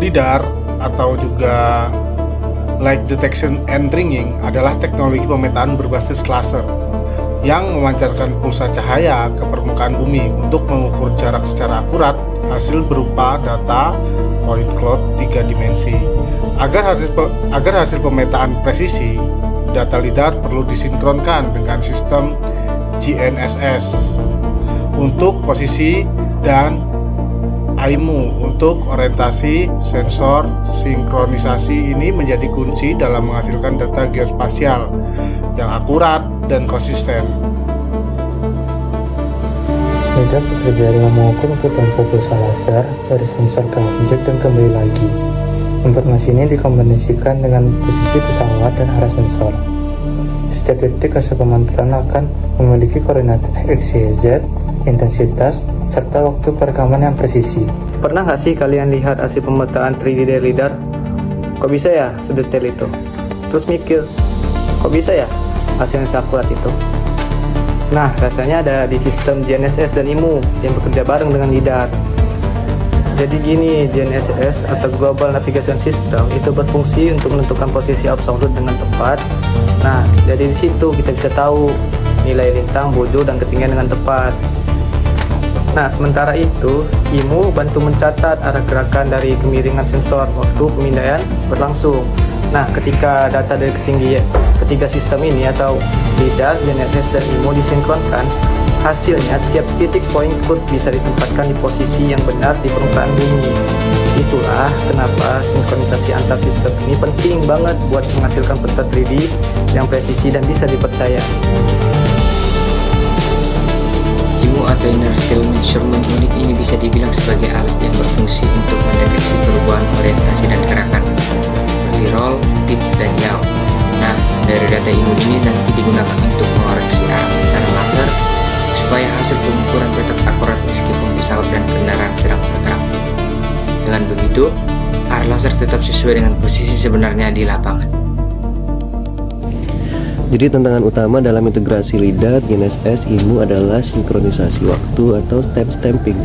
LiDAR atau juga Light Detection and Ringing adalah teknologi pemetaan berbasis laser yang memancarkan pulsa cahaya ke permukaan bumi untuk mengukur jarak secara akurat. Hasil berupa data point cloud 3 dimensi. Agar hasil pemetaan presisi, data LiDAR perlu disinkronkan dengan sistem GNSS untuk posisi dan IMU untuk orientasi sensor. Sinkronisasi ini menjadi kunci dalam menghasilkan data geospasial yang akurat dan konsisten. LiDAR bekerja dengan mengukur tempo pulsa laser dari sensor ke objek dan kembali lagi. Informasi ini dikombinasikan dengan posisi pesawat dan arah sensor. Setiap detik hasil pemantulan akan memiliki koordinat X, Y, Z, intensitas, serta waktu perekaman yang presisi. Pernah nggak sih kalian lihat hasil pemetaan 3D dari LiDAR? Kok bisa ya sedetail itu? Terus mikir, kok bisa ya hasilnya seakurat itu? Nah, rasanya ada di sistem GNSS dan IMU yang bekerja bareng dengan LiDAR. Jadi gini, GNSS atau Global Navigation System itu berfungsi untuk menentukan posisi absolut dengan tepat. Nah, jadi di situ kita bisa tahu nilai lintang, bojo, dan ketinggian dengan tepat. Nah, sementara itu, IMU bantu mencatat arah gerakan dari kemiringan sensor waktu pemindaian berlangsung. Nah, ketika data dari ketiga sistem ini atau LiDAR, GNSS, dan IMU disinkronkan, hasilnya tiap titik point cloud bisa ditempatkan di posisi yang benar di permukaan bumi. Itulah kenapa sinkronisasi antar sistem ini penting banget buat menghasilkan peta 3D yang presisi dan bisa dipercaya. IMU atau Inner Field Measurement Unit ini bisa dibilang sebagai alat yang berfungsi untuk mendeteksi perubahan orientasi dan gerakan seperti roll, pitch, dan yaw. Nah, dari data IMU ini nanti digunakan untuk mengoreksi arah pancaran laser supaya hasil pengukuran tetap akurat meskipun pesawat dan kendaraan sedang bergerak. Dengan begitu, arah laser tetap sesuai dengan posisi sebenarnya di lapangan. Jadi tantangan utama dalam integrasi LiDAR, GNSS, IMU adalah sinkronisasi waktu atau stamping.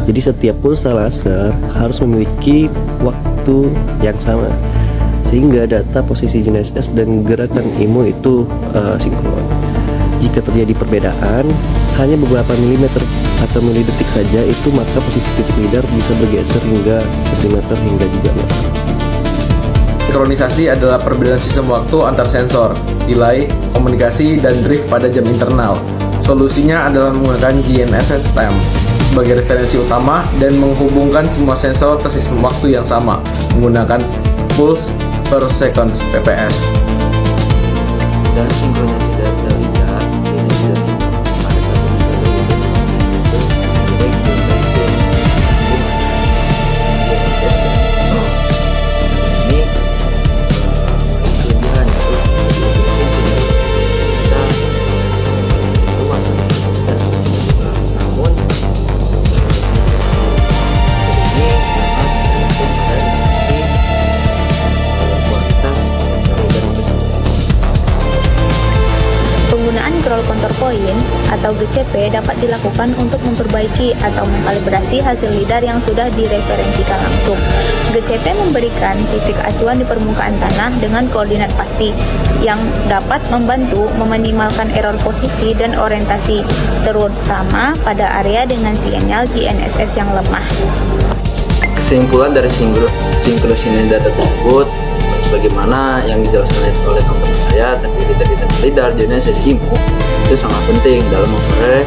Jadi setiap pulsa laser harus memiliki waktu yang sama, sehingga data posisi GNSS dan gerakan IMU itu sinkron. Jika terjadi perbedaan hanya beberapa milimeter atau milidetik saja, itu maka posisi titik LiDAR bisa bergeser hingga sentimeter hingga juga meter. Sinkronisasi adalah perbedaan sistem waktu antar sensor, delay, komunikasi, dan drift pada jam internal. Solusinya adalah menggunakan GNSS stamp sebagai referensi utama dan menghubungkan semua sensor ke sistem waktu yang sama menggunakan pulse per second (PPS). Dan sinkronisasi data LiDAR ini sudah pada satu Penggunaan ground counterpoint atau GCP dapat dilakukan untuk memperbaiki atau mengkalibrasi hasil LiDAR yang sudah direferensikan langsung. GCP memberikan titik acuan di permukaan tanah dengan koordinat pasti yang dapat membantu meminimalkan error posisi dan orientasi, terutama pada area dengan sinyal GNSS yang lemah. Kesimpulan dari sinkronisasi data tersebut sebagaimana yang dijelaskan oleh teman-teman saya, terdiri dari data LiDAR, GNSS, IMU itu sangat penting dalam memperoleh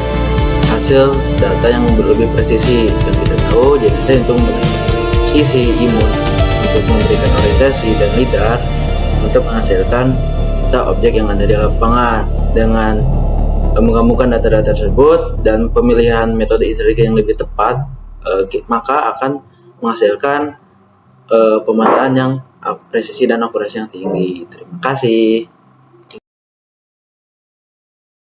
hasil data yang lebih presisi. Yang kita tahu, GNSS untuk posisi, IMU untuk memberikan orientasi, dan LiDAR untuk menghasilkan data objek yang ada di lapangan. Dengan menggabungkan data-data tersebut dan pemilihan metode iterasi yang lebih tepat, maka akan menghasilkan pemataan yang presisi dan akurasi yang tinggi. Terima kasih.